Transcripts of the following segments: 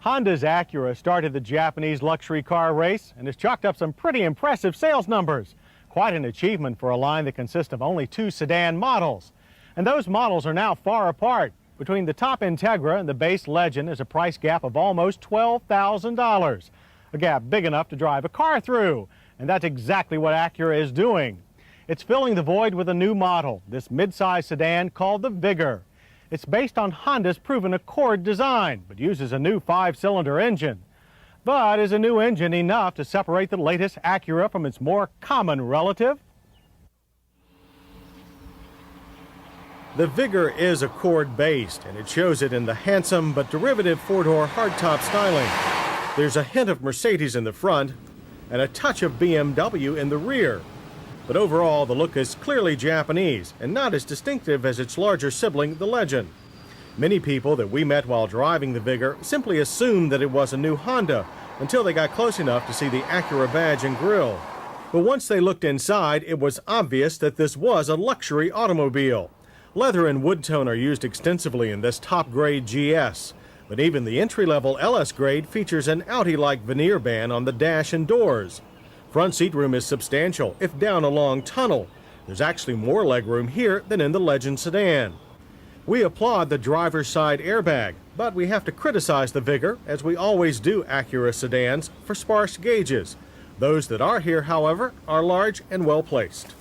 Honda's Acura started the Japanese luxury car race and has chalked up some pretty impressive sales numbers. Quite an achievement for a line that consists of only 2 sedan models. And those models are now far apart. Between the top Integra and the base Legend is a price gap of almost $12,000. A gap big enough to drive a car through. And that's exactly what Acura is doing. It's filling the void with a new model, this midsize sedan called the Vigor. It's based on Honda's proven Accord design, but uses a new 5-cylinder engine. But is a new engine enough to separate the latest Acura from its more common relative? The Vigor is Accord-based, and it shows it in the handsome but derivative 4-door hardtop styling. There's a hint of Mercedes in the front and a touch of BMW in the rear. But overall, the look is clearly Japanese and not as distinctive as its larger sibling, the Legend. Many people that we met while driving the Vigor simply assumed that it was a new Honda until they got close enough to see the Acura badge and grille. But once they looked inside, it was obvious that this was a luxury automobile. Leather and wood tone are used extensively in this top-grade GS, but even the entry-level LS grade features an Audi-like veneer band on the dash and doors. Front seat room is substantial, if down a long tunnel. There's actually more legroom here than in the Legend sedan. We applaud the driver's side airbag, but we have to criticize the Vigor, as we always do Acura sedans, for sparse gauges. Those that are here, however, are large and well placed.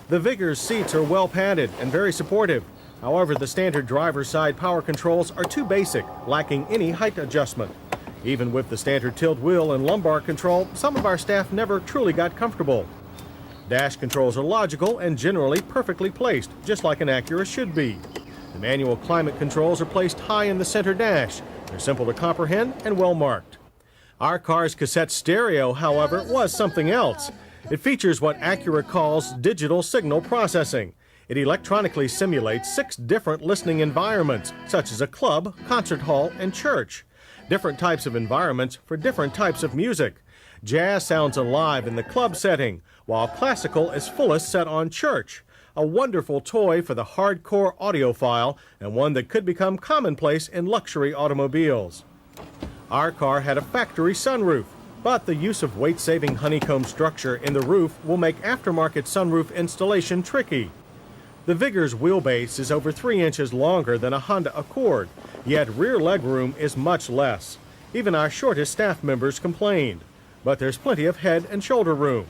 The Vigor's seats are well padded and very supportive. However, the standard driver's side power controls are too basic, lacking any height adjustment. Even with the standard tilt wheel and lumbar control, some of our staff never truly got comfortable. Dash controls are logical and generally perfectly placed, just like an Acura should be. The manual climate controls are placed high in the center dash. They're simple to comprehend and well marked. Our car's cassette stereo, however, was something else. It features what Acura calls digital signal processing. It electronically simulates 6 different listening environments, such as a club, concert hall, and church. Different types of environments for different types of music. Jazz sounds alive in the club setting, while classical is fullest set on church. A wonderful toy for the hardcore audiophile, and one that could become commonplace in luxury automobiles. Our car had a factory sunroof, but the use of weight-saving honeycomb structure in the roof will make aftermarket sunroof installation tricky. The Vigor's wheelbase is over 3 inches longer than a Honda Accord, yet rear legroom is much less. Even our shortest staff members complained. But there's plenty of head and shoulder room.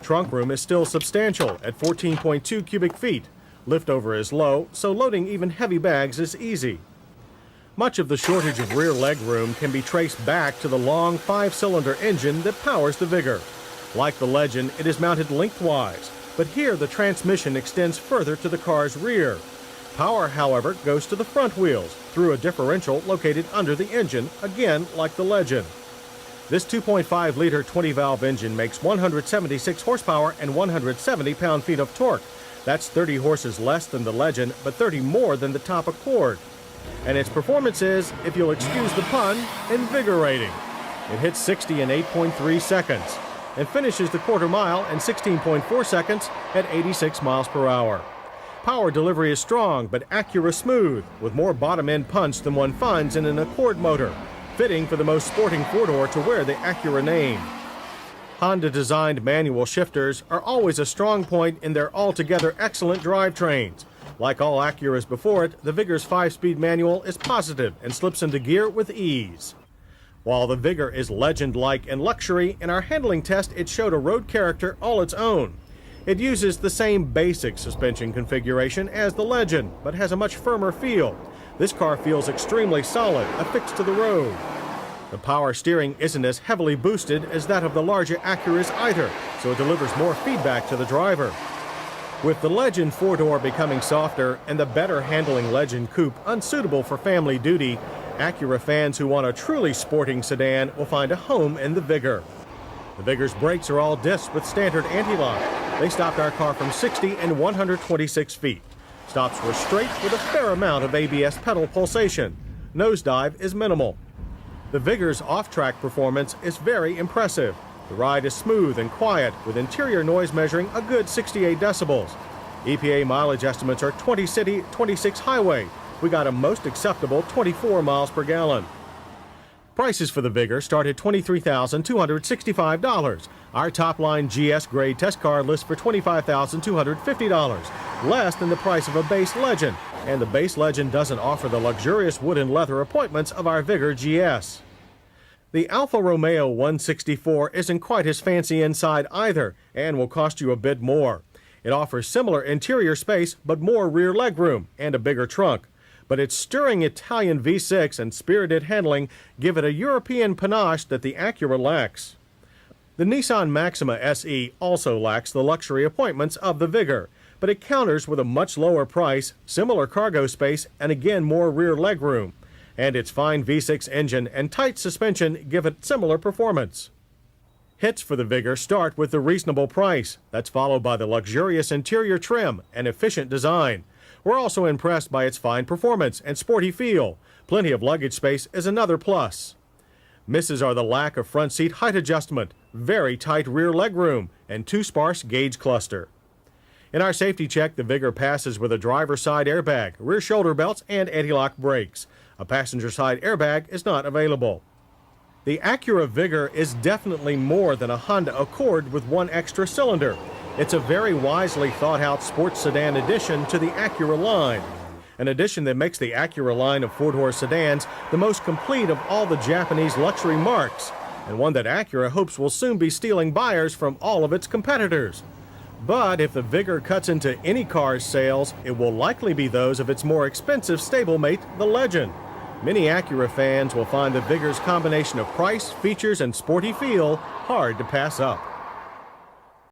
Trunk room is still substantial at 14.2 cubic feet. Liftover is low, so loading even heavy bags is easy. Much of the shortage of rear legroom can be traced back to the long 5-cylinder engine that powers the Vigor. Like the Legend, it is mounted lengthwise, but here the transmission extends further to the car's rear. Power, however, goes to the front wheels through a differential located under the engine, again like the Legend. This 2.5-liter 20-valve engine makes 176 horsepower and 170 pound-feet of torque. That's 30 horses less than the Legend, but 30 more than the top Accord. And its performance is, if you'll excuse the pun, invigorating. It hits 60 in 8.3 seconds and finishes the quarter mile in 16.4 seconds at 86 miles per hour. Power delivery is strong but Acura smooth, with more bottom-end punch than one finds in an Accord motor, fitting for the most sporting 4-door to wear the Acura name. Honda-designed manual shifters are always a strong point in their altogether excellent drivetrains. Like all Acuras before it, the Vigor's 5-speed manual is positive and slips into gear with ease. While the Vigor is Legend-like in luxury, in our handling test it showed a road character all its own. It uses the same basic suspension configuration as the Legend, but has a much firmer feel. This car feels extremely solid, affixed to the road. The power steering isn't as heavily boosted as that of the larger Acuras either, so it delivers more feedback to the driver. With the Legend 4-door becoming softer and the better handling Legend Coupe unsuitable for family duty, Acura fans who want a truly sporting sedan will find a home in the Vigor. The Vigor's brakes are all discs with standard anti-lock. They stopped our car from 60 and 126 feet. Stops were straight with a fair amount of ABS pedal pulsation. Nosedive is minimal. The Vigor's off-track performance is very impressive. The ride is smooth and quiet, with interior noise measuring a good 68 decibels. EPA mileage estimates are 20 city, 26 highway, we got a most acceptable 24 miles per gallon. Prices for the Vigor start at $23,265. Our top-line GS grade test car lists for $25,250, less than the price of a base Legend, and the base Legend doesn't offer the luxurious wood and leather appointments of our Vigor GS. The Alfa Romeo 164 isn't quite as fancy inside either, and will cost you a bit more. It offers similar interior space, but more rear legroom and a bigger trunk. But its stirring Italian V6 and spirited handling give it a European panache that the Acura lacks. The Nissan Maxima SE also lacks the luxury appointments of the Vigor, but it counters with a much lower price, similar cargo space, and again more rear legroom. And its fine V6 engine and tight suspension give it similar performance. Hits for the Vigor start with the reasonable price. That's followed by the luxurious interior trim and efficient design. We're also impressed by its fine performance and sporty feel. Plenty of luggage space is another plus. Misses are the lack of front seat height adjustment, very tight rear legroom, and too sparse gauge cluster. In our safety check, the Vigor passes with a driver's side airbag, rear shoulder belts, and anti-lock brakes. A passenger side airbag is not available. The Acura Vigor is definitely more than a Honda Accord with one extra cylinder. It's a very wisely thought-out sports sedan addition to the Acura line. An addition that makes the Acura line of four-door sedans the most complete of all the Japanese luxury marques, and one that Acura hopes will soon be stealing buyers from all of its competitors. But if the Vigor cuts into any car's sales, it will likely be those of its more expensive stablemate, the Legend. Many Acura fans will find the Vigor's combination of price, features, and sporty feel hard to pass up.